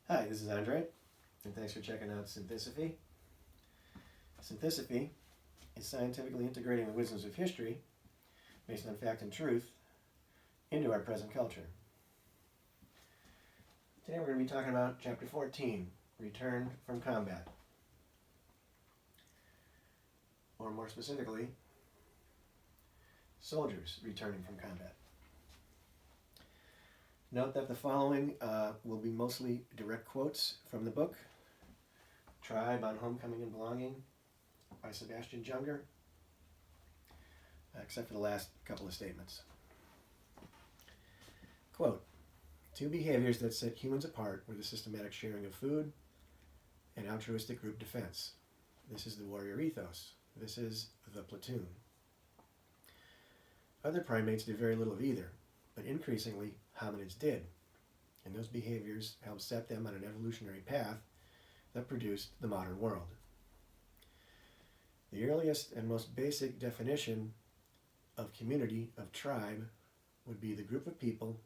Hi, this is Andre, and thanks for checking out Synthisophy. Synthisophy is scientifically integrating the wisdoms of history, based on fact and truth, into our present culture. Today we're going to be talking about Chapter 14, Return from Combat. Or more specifically, soldiers returning from combat. Note that the following will be mostly direct quotes from the book, Tribe on Homecoming and Belonging by Sebastian Junger, except for the last couple of statements. Quote, two behaviors that set humans apart were the systematic sharing of food and altruistic group defense. This is the warrior ethos. This is the platoon. Other primates did very little of either, but increasingly hominids did, and those behaviors helped set them on an evolutionary path that produced the modern world. The earliest and most basic definition of community, of tribe, would be the group of people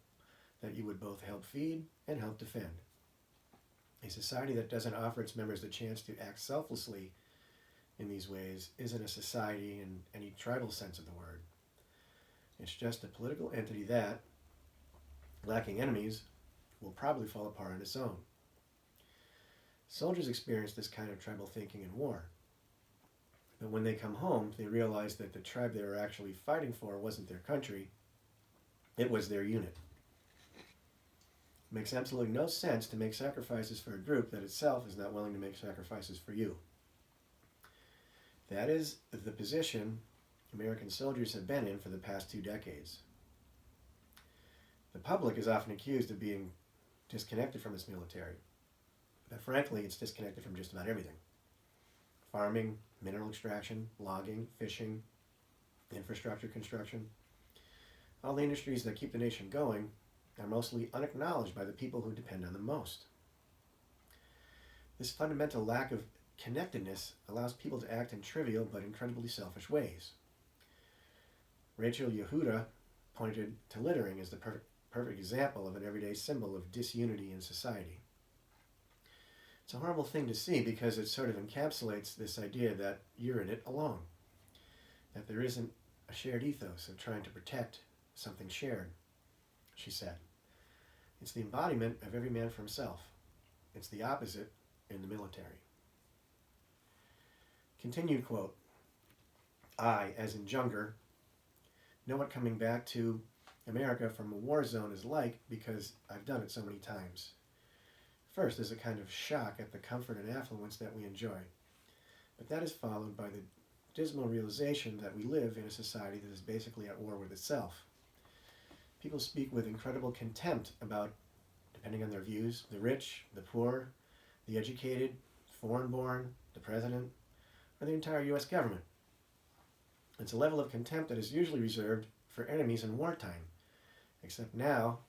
that you would both help feed and help defend. A society that doesn't offer its members the chance to act selflessly in these ways isn't a society in any tribal sense of the word. It's just a political entity that, lacking enemies, will probably fall apart on its own. Soldiers experience this kind of tribal thinking in war. But when they come home, they realize that the tribe they were actually fighting for wasn't their country, it was their unit. It makes absolutely no sense to make sacrifices for a group that itself is not willing to make sacrifices for you. That is the position American soldiers have been in for the past 2 decades. The public is often accused of being disconnected from its military, but frankly, it's disconnected from just about everything. Farming, mineral extraction, logging, fishing, infrastructure construction. All the industries that keep the nation going are mostly unacknowledged by the people who depend on them most. This fundamental lack of connectedness allows people to act in trivial but incredibly selfish ways. Rachel Yehuda pointed to littering as the perfect example of an everyday symbol of disunity in society. It's a horrible thing to see because it sort of encapsulates this idea that you're in it alone, that there isn't a shared ethos of trying to protect something shared, she said. It's the embodiment of every man for himself. It's the opposite in the military. Continued quote, I, as in Junger, know what coming back to America from a war zone is like because I've done it so many times. First, there's a kind of shock at the comfort and affluence that we enjoy, but that is followed by the dismal realization that we live in a society that is basically at war with itself. People speak with incredible contempt about, depending on their views, the rich, the poor, the educated, foreign-born, the president, or the entire U.S. government. It's a level of contempt that is usually reserved for enemies in wartime, except now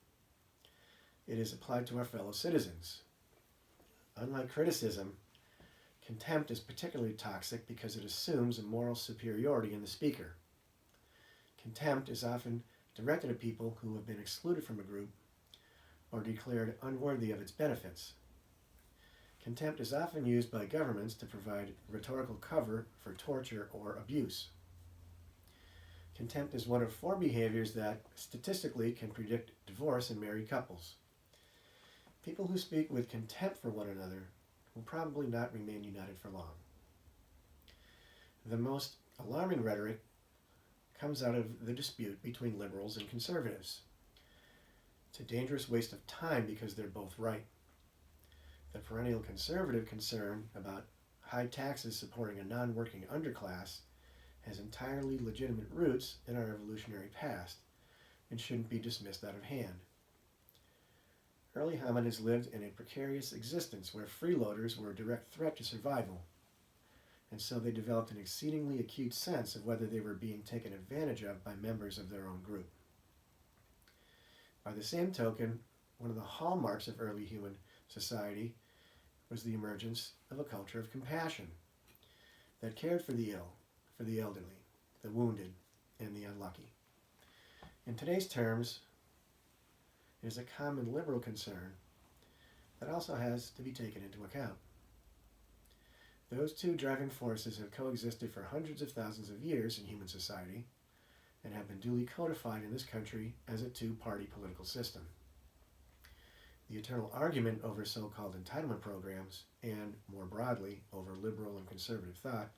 it is applied to our fellow citizens. Unlike criticism, contempt is particularly toxic because it assumes a moral superiority in the speaker. Contempt is often directed at people who have been excluded from a group or declared unworthy of its benefits. Contempt is often used by governments to provide rhetorical cover for torture or abuse. Contempt is one of 4 behaviors that statistically can predict divorce in married couples. People who speak with contempt for one another will probably not remain united for long. The most alarming rhetoric comes out of the dispute between liberals and conservatives. It's a dangerous waste of time because they're both right. The perennial conservative concern about high taxes supporting a non-working underclass has entirely legitimate roots in our evolutionary past and shouldn't be dismissed out of hand. Early hominids lived in a precarious existence where freeloaders were a direct threat to survival, and so they developed an exceedingly acute sense of whether they were being taken advantage of by members of their own group. By the same token, one of the hallmarks of early human society was the emergence of a culture of compassion that cared for the ill, for the elderly, the wounded, and the unlucky. In today's terms, it is a common liberal concern that also has to be taken into account. Those two driving forces have coexisted for hundreds of thousands of years in human society and have been duly codified in this country as a two-party political system. The eternal argument over so-called entitlement programs, and more broadly over liberal and conservative thought,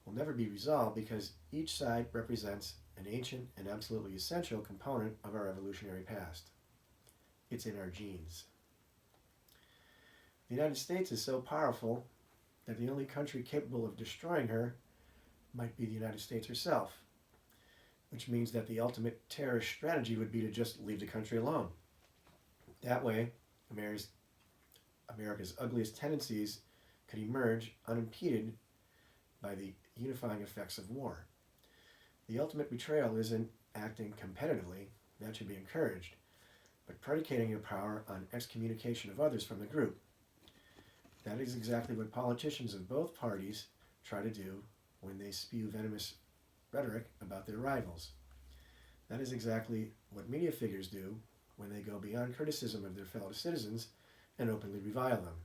will never be resolved because each side represents an ancient and absolutely essential component of our evolutionary past. It's in our genes. The United States is so powerful that the only country capable of destroying her might be the United States herself, which means that the ultimate terrorist strategy would be to just leave the country alone. That way, America's ugliest tendencies could emerge unimpeded by the unifying effects of war. The ultimate betrayal isn't acting competitively, that should be encouraged, but predicating your power on excommunication of others from the group. That is exactly what politicians of both parties try to do when they spew venomous rhetoric about their rivals. That is exactly what media figures do when they go beyond criticism of their fellow citizens and openly revile them.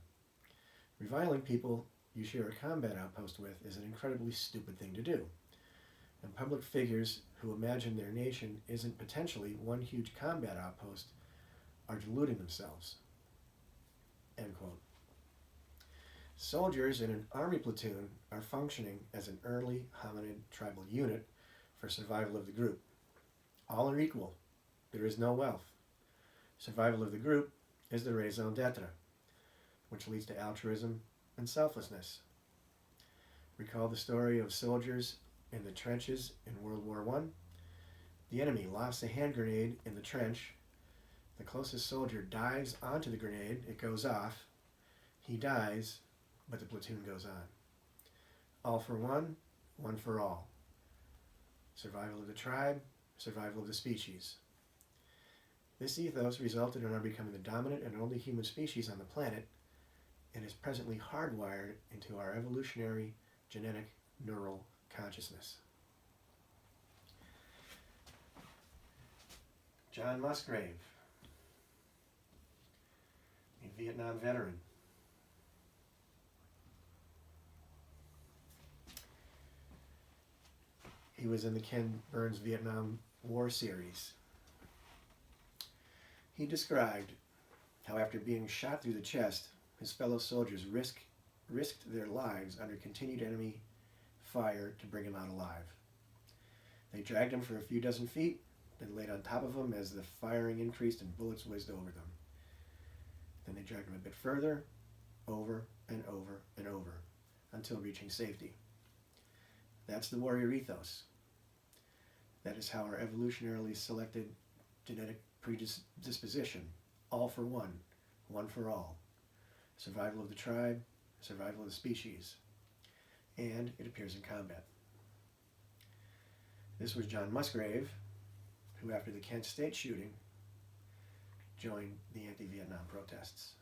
Reviling people you share a combat outpost with is an incredibly stupid thing to do. And public figures who imagine their nation isn't potentially one huge combat outpost are deluding themselves. End quote. Soldiers in an army platoon are functioning as an early hominid tribal unit for survival of the group. All are equal. There is no wealth. Survival of the group is the raison d'etre, which leads to altruism and selflessness. Recall the story of soldiers in the trenches in World War I. The enemy lost a hand grenade in the trench. The closest soldier dives onto the grenade. It goes off. He dies, but the platoon goes on. All for one, one for all. Survival of the tribe, survival of the species. This ethos resulted in our becoming the dominant and only human species on the planet and is presently hardwired into our evolutionary genetic neural consciousness. John Musgrave, a Vietnam veteran. He was in the Ken Burns Vietnam War series. He described how after being shot through the chest, his fellow soldiers risked their lives under continued enemy fire to bring him out alive. They dragged him for a few dozen feet, then laid on top of him as the firing increased and bullets whizzed over them. Then they dragged him a bit further, over and over and over, until reaching safety. That's the warrior ethos. That is how our evolutionarily selected genetic predisposition, all for one, one for all. Survival of the tribe, survival of the species. And it appears in combat. This was John Musgrave, who after the Kent State shooting, joined the anti-Vietnam protests.